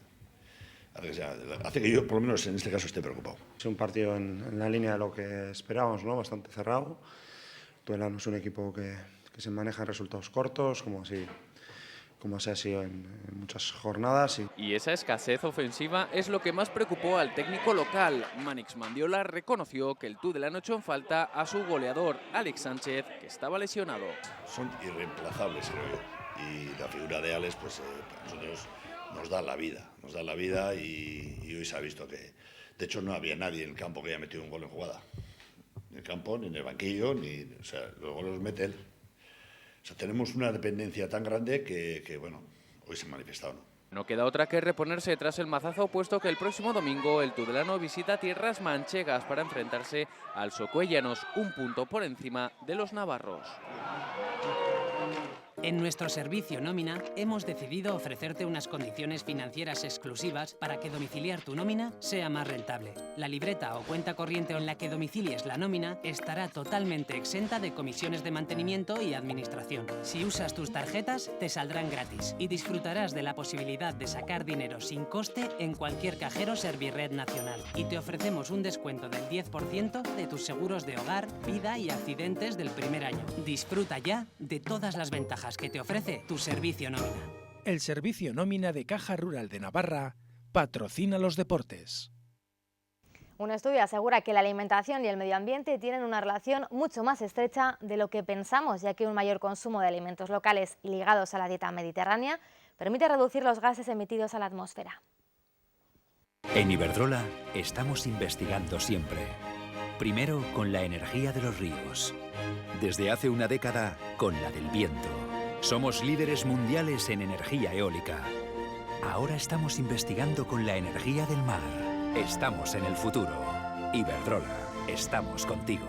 Speaker 20: yo, por lo menos en este caso, esté preocupado.
Speaker 26: Es un partido en la línea de lo que esperábamos, ¿no? Bastante cerrado. Tudelano es un equipo que se maneja en resultados cortos, como se ha sido en muchas jornadas.
Speaker 19: Y esa escasez ofensiva es lo que más preocupó al técnico local. Manix Mandiola reconoció que el tudelano echó en falta a su goleador, Alex Sánchez, que estaba lesionado.
Speaker 20: Son irreemplazables, creo yo. Y la figura de Alex, pues a nosotros nos da la vida y hoy se ha visto que, de hecho, no había nadie en el campo que haya metido un gol en jugada. Ni en el campo, ni en el banquillo, o sea, los goles los mete él. O sea, tenemos una dependencia tan grande que bueno, hoy se ha manifestado, ¿no?
Speaker 19: No queda otra que reponerse tras el mazazo, puesto que el próximo domingo el tudelano visita tierras manchegas para enfrentarse al Socuellanos, un punto por encima de los navarros.
Speaker 11: En nuestro servicio nómina hemos decidido ofrecerte unas condiciones financieras exclusivas para que domiciliar tu nómina sea más rentable. La libreta o cuenta corriente en la que domicilies la nómina estará totalmente exenta de comisiones de mantenimiento y administración. Si usas tus tarjetas, te saldrán gratis y disfrutarás de la posibilidad de sacar dinero sin coste en cualquier cajero Servirred nacional. Y te ofrecemos un descuento del 10% de tus seguros de hogar, vida y accidentes del primer año. Disfruta ya de todas las ventajas que te ofrece tu servicio nómina.
Speaker 12: El servicio nómina de Caja Rural de Navarra patrocina los deportes.
Speaker 3: Un estudio asegura que la alimentación y el medio ambiente tienen una relación mucho más estrecha de lo que pensamos, ya que un mayor consumo de alimentos locales y ligados a la dieta mediterránea permite reducir los gases emitidos a la atmósfera.
Speaker 27: En Iberdrola estamos investigando siempre. Primero con la energía de los ríos. Desde hace una década con la del viento. Somos líderes mundiales en energía eólica. Ahora estamos investigando con la energía del mar. Estamos en el futuro. Iberdrola, estamos contigo.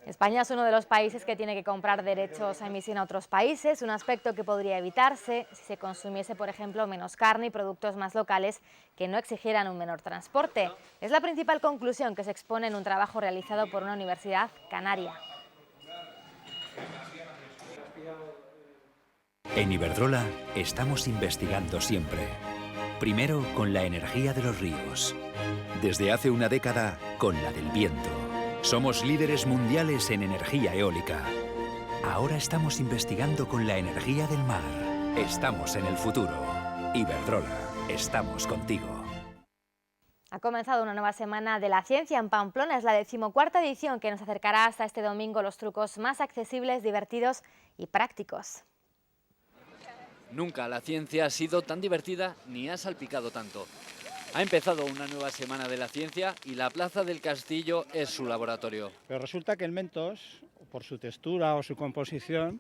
Speaker 3: España es uno de los países que tiene que comprar derechos a emisión a otros países, un aspecto que podría evitarse si se consumiese, por ejemplo, menos carne y productos más locales que no exigieran un menor transporte. Es la principal conclusión que se expone en un trabajo realizado por una universidad canaria.
Speaker 27: En Iberdrola estamos investigando siempre. Primero con la energía de los ríos. Desde hace una década con la del viento. Somos líderes mundiales en energía eólica. Ahora estamos investigando con la energía del mar. Estamos en el futuro. Iberdrola, estamos contigo.
Speaker 3: Ha comenzado una nueva semana de la ciencia en Pamplona. Es la 14ª edición que nos acercará hasta este domingo los trucos más accesibles, divertidos y prácticos.
Speaker 1: Nunca la ciencia ha sido tan divertida ni ha salpicado tanto. Ha empezado una nueva semana de la ciencia y la Plaza del Castillo es su laboratorio.
Speaker 10: Pero resulta que el Mentos, por su textura o su composición,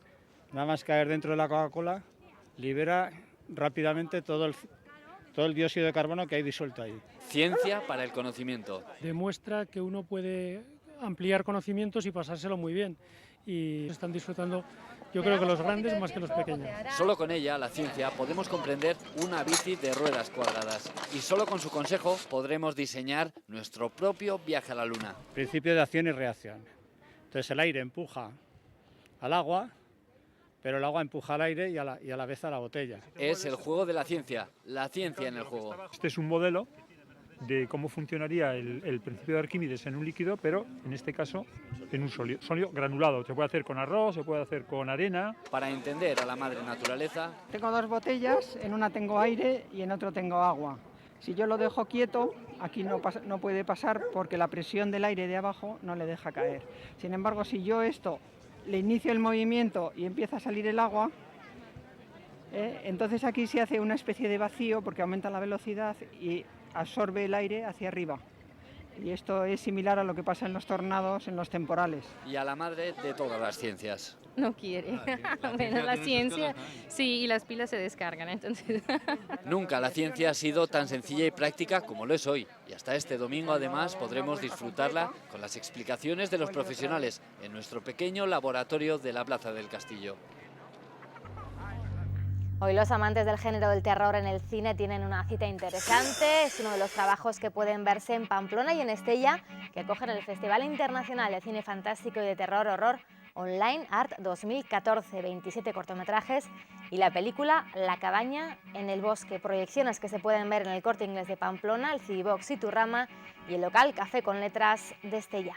Speaker 10: nada más caer dentro de la Coca-Cola, libera rápidamente todo el dióxido de carbono que hay disuelto ahí.
Speaker 1: Ciencia para el conocimiento.
Speaker 18: Demuestra que uno puede ampliar conocimientos y pasárselo muy bien. Y están disfrutando, yo creo que los grandes más que los pequeños.
Speaker 1: Solo con ella, la ciencia, podemos comprender una bici de ruedas cuadradas. Y solo con su consejo podremos diseñar nuestro propio viaje a la Luna.
Speaker 10: Principio de acción y reacción. Entonces el aire empuja al agua, pero el agua empuja al aire y a la vez a la botella.
Speaker 1: Es el juego de la ciencia en el juego.
Speaker 21: Este es un modelo de cómo funcionaría el principio de Arquímedes en un líquido, pero en este caso en un sólido granulado. Se puede hacer con arroz, se puede hacer con arena.
Speaker 1: Para entender a la madre naturaleza.
Speaker 22: Tengo dos botellas, en una tengo aire y en otra tengo agua. Si yo lo dejo quieto, aquí no puede pasar porque la presión del aire de abajo no le deja caer. Sin embargo, si yo le inicio el movimiento y empieza a salir el agua, entonces aquí se hace una especie de vacío porque aumenta la velocidad y absorbe el aire hacia arriba. Y esto es similar a lo que pasa en los tornados, en los temporales.
Speaker 1: Y a la madre de todas las ciencias.
Speaker 23: No quiere. Bueno, la ciencia, sí, y las pilas se descargan, entonces.
Speaker 1: Nunca la ciencia ha sido tan sencilla y práctica como lo es hoy. Y hasta este domingo, además, podremos disfrutarla con las explicaciones de los profesionales en nuestro pequeño laboratorio de la Plaza del Castillo.
Speaker 3: Hoy los amantes del género del terror en el cine tienen una cita interesante. Es uno de los trabajos que pueden verse en Pamplona y en Estella, que acogen el Festival Internacional de Cine Fantástico y de Terror Horror Online Art 2014, 27 cortometrajes y la película La cabaña en el bosque, proyecciones que se pueden ver en el Corte Inglés de Pamplona, el Cibox Iturrama y el local Café con Letras de Estella.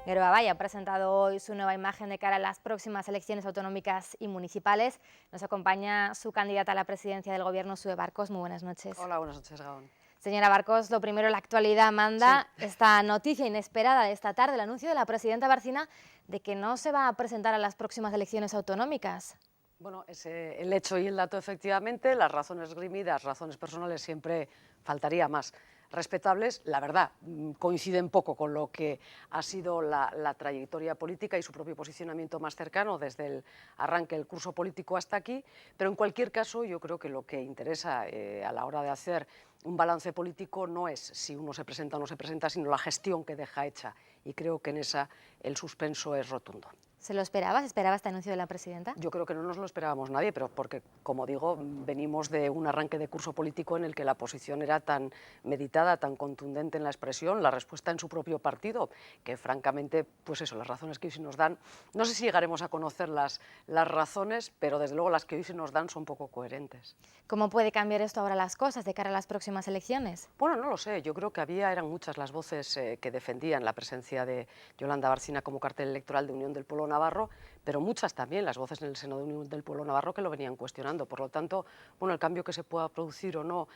Speaker 3: Geroa Bai ha presentado hoy su nueva imagen de cara a las próximas elecciones autonómicas y municipales. Nos acompaña su candidata a la presidencia del Gobierno, Sue Barcos. Muy buenas noches.
Speaker 24: Hola, buenas noches, Gabón.
Speaker 3: Señora Barcos, lo primero, la actualidad manda esta noticia inesperada de esta tarde, el anuncio de la presidenta Barcina de que no se va a presentar a las próximas elecciones autonómicas.
Speaker 24: Bueno, es el hecho y el dato, efectivamente, las razones esgrimidas, razones personales, siempre faltaría más. Respetables, la verdad, coinciden poco con lo que ha sido la trayectoria política y su propio posicionamiento más cercano desde el arranque del curso político hasta aquí, pero en cualquier caso yo creo que lo que interesa a la hora de hacer un balance político no es si uno se presenta o no se presenta, sino la gestión que deja hecha, y creo que en esa el suspenso es rotundo.
Speaker 3: ¿Se lo esperaba? ¿Se esperaba este anuncio de la presidenta?
Speaker 24: Yo creo que no nos lo esperábamos nadie, pero porque, como digo, venimos de un arranque de curso político en el que la posición era tan meditada, tan contundente en la expresión, la respuesta en su propio partido, que francamente, pues eso, las razones que hoy se nos dan, no sé si llegaremos a conocer las razones, pero desde luego las que hoy se nos dan son poco coherentes.
Speaker 3: ¿Cómo puede cambiar esto ahora las cosas de cara a las próximas elecciones?
Speaker 24: Bueno, no lo sé, yo creo que eran muchas las voces que defendían la presencia de Yolanda Barcina como cartel electoral de Unión del Pueblo Navarro, pero muchas también las voces en el seno de Unión del Pueblo Navarro que lo venían cuestionando. Por lo tanto, bueno, el cambio que se pueda producir o no,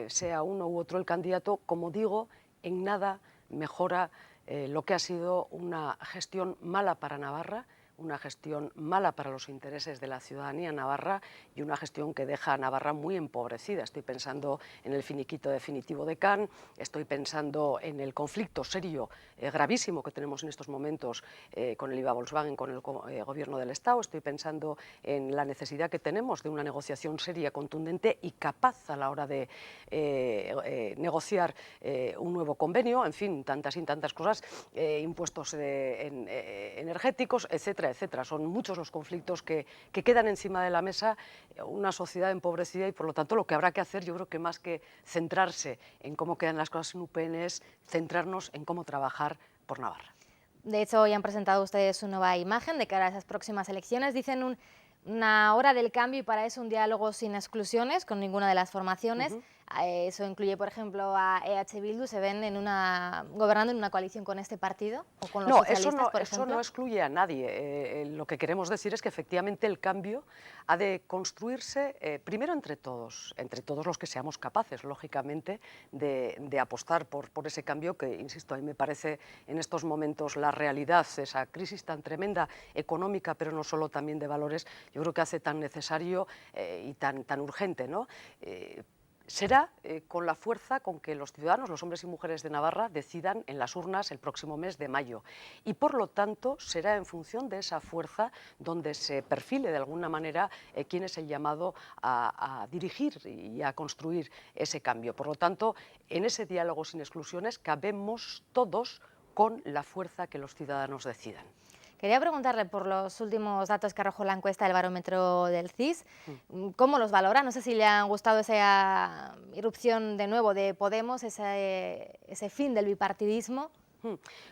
Speaker 24: sea uno u otro el candidato, como digo, en nada mejora lo que ha sido una gestión mala para Navarra, una gestión mala para los intereses de la ciudadanía navarra y una gestión que deja a Navarra muy empobrecida. Estoy pensando en el finiquito definitivo de Can, estoy pensando en el conflicto serio, gravísimo que tenemos en estos momentos con el IVA Volkswagen, con el Gobierno del Estado, estoy pensando en la necesidad que tenemos de una negociación seria, contundente y capaz a la hora de negociar un nuevo convenio, en fin, tantas y tantas cosas, impuestos energéticos, etcétera, etcétera. Son muchos los conflictos que quedan encima de la mesa, una sociedad empobrecida, y por lo tanto lo que habrá que hacer, yo creo que más que centrarse en cómo quedan las cosas en UPN, es centrarnos en cómo trabajar por Navarra.
Speaker 3: De hecho, hoy han presentado ustedes su nueva imagen de cara a esas próximas elecciones. Dicen un Una hora del cambio y para eso un diálogo sin exclusiones con ninguna de las formaciones. Eso incluye, por ejemplo, a EH Bildu. ¿Se ven gobernando en una coalición con este partido o con los socialistas, por ejemplo?
Speaker 24: Eso no excluye a nadie. Lo que queremos decir es que efectivamente el cambio ha de construirse primero entre todos los que seamos capaces, lógicamente, de apostar por ese cambio que, insisto, a mí me parece en estos momentos la realidad, esa crisis tan tremenda económica, pero no solo, también de valores, yo creo que hace tan necesario y tan urgente, ¿no? Será con la fuerza con que los ciudadanos, los hombres y mujeres de Navarra, decidan en las urnas el próximo mes de mayo. Y por lo tanto será en función de esa fuerza donde se perfile de alguna manera quién es el llamado a dirigir y a construir ese cambio. Por lo tanto, en ese diálogo sin exclusiones cabemos todos con la fuerza que los ciudadanos decidan.
Speaker 3: Quería preguntarle por los últimos datos que arrojó la encuesta del barómetro del CIS. ¿Cómo los valora? No sé si le han gustado esa irrupción de nuevo de Podemos, ese fin del bipartidismo.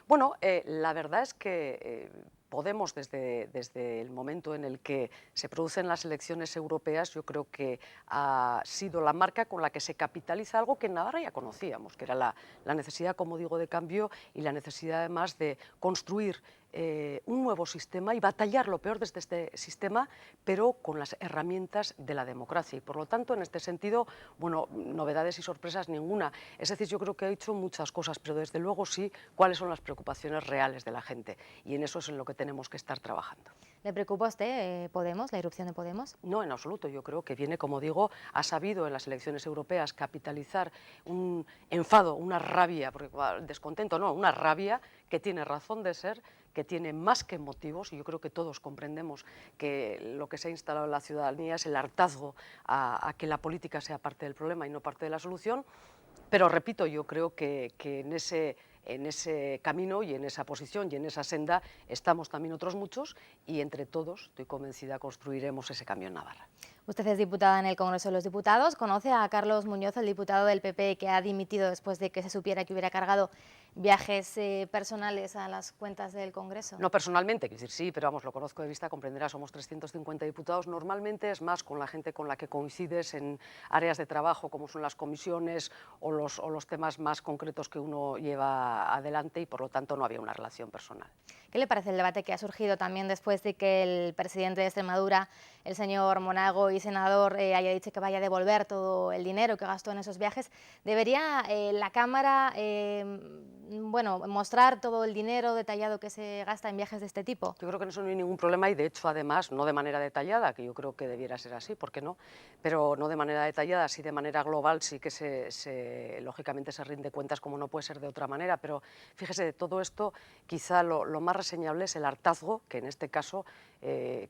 Speaker 24: Bueno, la verdad es que Podemos, desde el momento en el que se producen las elecciones europeas, yo creo que ha sido la marca con la que se capitaliza algo que en Navarra ya conocíamos, que era la necesidad, como digo, de cambio y la necesidad además de construir un nuevo sistema y batallar lo peor desde este sistema, pero con las herramientas de la democracia. Y por lo tanto, en este sentido, bueno, novedades y sorpresas ninguna. Es decir, yo creo que ha hecho muchas cosas, pero desde luego sí, cuáles son las preocupaciones reales de la gente. Y en eso es en lo que tenemos que estar trabajando.
Speaker 3: ¿Le preocupa a usted Podemos, la irrupción de Podemos?
Speaker 24: No, en absoluto. Yo creo que viene, como digo, ha sabido en las elecciones europeas capitalizar un enfado, una rabia, porque descontento no, una rabia que tiene razón de ser, que tiene más que motivos, y yo creo que todos comprendemos que lo que se ha instalado en la ciudadanía es el hartazgo a que la política sea parte del problema y no parte de la solución, pero repito, yo creo que en ese camino y en esa posición y en esa senda estamos también otros muchos y entre todos, estoy convencida, construiremos ese cambio en Navarra.
Speaker 3: Usted es diputada en el Congreso de los Diputados. ¿Conoce a Carlos Muñoz, el diputado del PP, que ha dimitido después de que se supiera que hubiera cargado viajes personales a las cuentas del Congreso?
Speaker 24: No personalmente, quiero decir, sí, pero vamos, lo conozco de vista, comprenderá, somos 350 diputados. Normalmente es más con la gente con la que coincides en áreas de trabajo, como son las comisiones o los temas más concretos que uno lleva adelante, y por lo tanto no había una relación personal.
Speaker 3: ¿Qué le parece el debate que ha surgido también después de que el presidente de Extremadura, el señor Monago, y senador, haya dicho que vaya a devolver todo el dinero que gastó en esos viajes? ¿Debería la Cámara mostrar todo el dinero detallado que se gasta en viajes de este tipo?
Speaker 24: Yo creo que en eso no hay ningún problema y de hecho además no de manera detallada, que yo creo que debiera ser así, ¿por qué no? Pero no de manera detallada, sí de manera global, sí que lógicamente se rinde cuentas como no puede ser de otra manera, pero fíjese, de todo esto quizá lo más reseñable es el hartazgo, que en este caso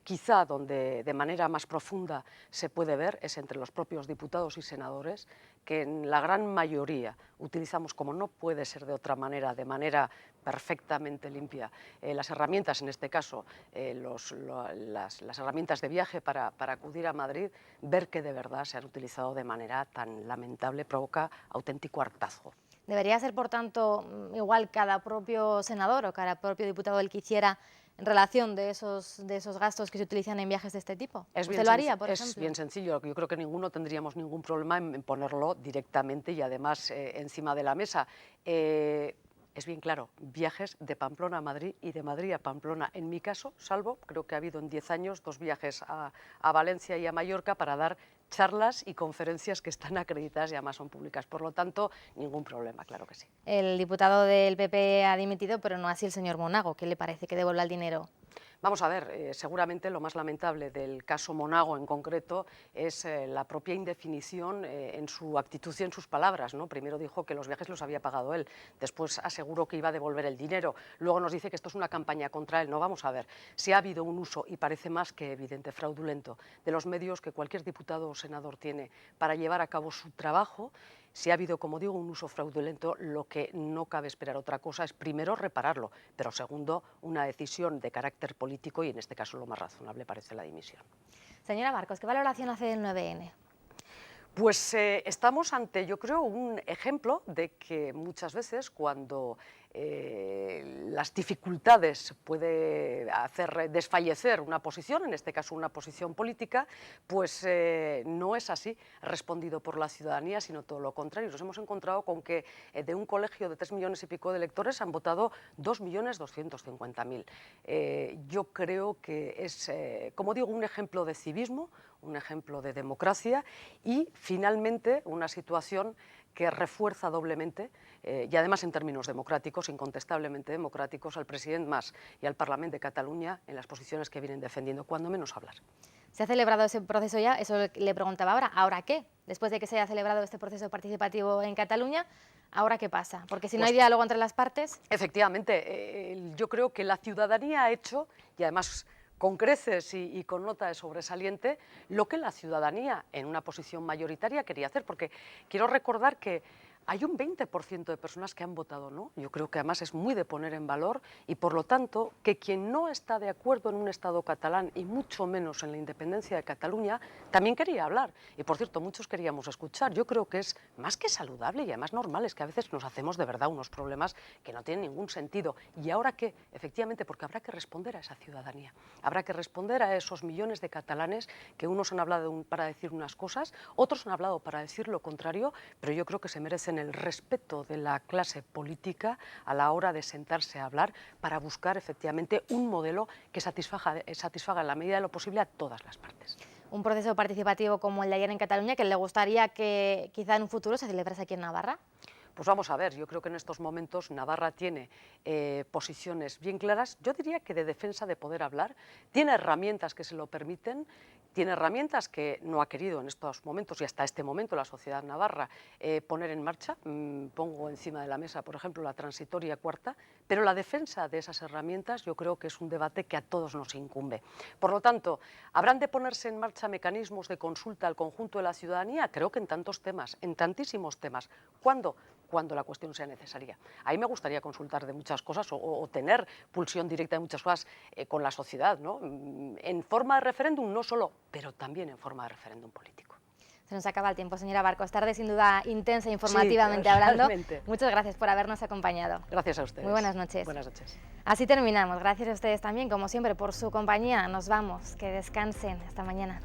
Speaker 24: quizá donde de manera más profunda se puede ver es entre los propios diputados y senadores, que en la gran mayoría utilizamos, como no puede ser de otra manera, de manera perfectamente limpia, las herramientas, en este caso las herramientas de viaje para acudir a Madrid. Ver que de verdad se han utilizado de manera tan lamentable provoca auténtico hartazgo.
Speaker 3: ¿Debería ser, por tanto, igual cada propio senador o cada propio diputado el que hiciera en relación de esos gastos que se utilizan en viajes de este tipo? ¿Usted lo haría, por ejemplo?
Speaker 24: Es bien sencillo. Yo creo que ninguno tendríamos ningún problema en ponerlo directamente y además encima de la mesa. Es bien claro, viajes de Pamplona a Madrid y de Madrid a Pamplona. En mi caso, salvo, creo que ha habido en 10 años 2 viajes a Valencia y a Mallorca para dar charlas y conferencias que están acreditadas y además son públicas. Por lo tanto, ningún problema, claro que sí.
Speaker 3: El diputado del PP ha dimitido, pero no así el señor Monago. ¿Qué le parece que devuelva el dinero?
Speaker 24: Vamos a ver, seguramente lo más lamentable del caso Monago en concreto es la propia indefinición en su actitud y en sus palabras, ¿no? Primero dijo que los viajes los había pagado él, después aseguró que iba a devolver el dinero, luego nos dice que esto es una campaña contra él. No, vamos a ver, si ha habido un uso, y parece más que evidente, fraudulento, de los medios que cualquier diputado o senador tiene para llevar a cabo su trabajo. Si ha habido, como digo, un uso fraudulento, lo que no cabe esperar otra cosa es, primero, repararlo, pero segundo, una decisión de carácter político y, en este caso, lo más razonable parece la dimisión.
Speaker 3: Señora Marcos, ¿qué valoración hace del 9N?
Speaker 24: Pues estamos ante, yo creo, un ejemplo de que muchas veces cuando las dificultades puede hacer desfallecer una posición, en este caso una posición política, pues no es así respondido por la ciudadanía, sino todo lo contrario. Nos hemos encontrado con que de un colegio de 3 millones y pico de electores han votado 2.250.000. Yo creo que es, como digo, un ejemplo de civismo, un ejemplo de democracia y finalmente una situación que refuerza doblemente, y además en términos democráticos, incontestablemente democráticos, al president Mas y al Parlament de Cataluña en las posiciones que vienen defendiendo, cuando menos hablar.
Speaker 3: ¿Se ha celebrado ese proceso ya? Eso le preguntaba ahora. ¿Ahora qué? Después de que se haya celebrado este proceso participativo en Cataluña, ¿ahora qué pasa? Porque si no hay diálogo entre las partes...
Speaker 24: Efectivamente, yo creo que la ciudadanía ha hecho, y además con creces y con nota de sobresaliente, lo que la ciudadanía en una posición mayoritaria quería hacer, porque quiero recordar que hay un 20% de personas que han votado no. Yo creo que además es muy de poner en valor y por lo tanto que quien no está de acuerdo en un Estado catalán y mucho menos en la independencia de Cataluña también quería hablar y por cierto muchos queríamos escuchar. Yo creo que es más que saludable y además normal, es que a veces nos hacemos de verdad unos problemas que no tienen ningún sentido. ¿Y ahora qué? Efectivamente, porque habrá que responder a esa ciudadanía, habrá que responder a esos millones de catalanes que unos han hablado para decir unas cosas, otros han hablado para decir lo contrario, pero yo creo que se merecen el respeto de la clase política a la hora de sentarse a hablar para buscar efectivamente un modelo que satisfaga en la medida de lo posible a todas las partes.
Speaker 3: Un proceso participativo como el de ayer en Cataluña, que le gustaría que quizá en un futuro se celebrase aquí en Navarra.
Speaker 24: Pues vamos a ver, yo creo que en estos momentos Navarra tiene posiciones bien claras, yo diría que de defensa de poder hablar, tiene herramientas que se lo permiten, tiene herramientas que no ha querido en estos momentos y hasta este momento la sociedad navarra poner en marcha. Pongo encima de la mesa, por ejemplo, la transitoria cuarta, pero la defensa de esas herramientas yo creo que es un debate que a todos nos incumbe. Por lo tanto, ¿habrán de ponerse en marcha mecanismos de consulta al conjunto de la ciudadanía? Creo que en tantos temas, en tantísimos temas. ¿Cuándo? Cuando la cuestión sea necesaria. Ahí me gustaría consultar de muchas cosas o tener pulsión directa de muchas cosas con la sociedad, ¿no? En forma de referéndum no solo, pero también en forma de referéndum político.
Speaker 3: Se nos acaba el tiempo, señora Barcos. Tarde sin duda intensa informativamente hablando. Muchas gracias por habernos acompañado.
Speaker 24: Gracias a ustedes.
Speaker 3: Muy buenas noches.
Speaker 24: Buenas noches.
Speaker 3: Así terminamos. Gracias a ustedes también, como siempre, por su compañía. Nos vamos. Que descansen. Hasta mañana.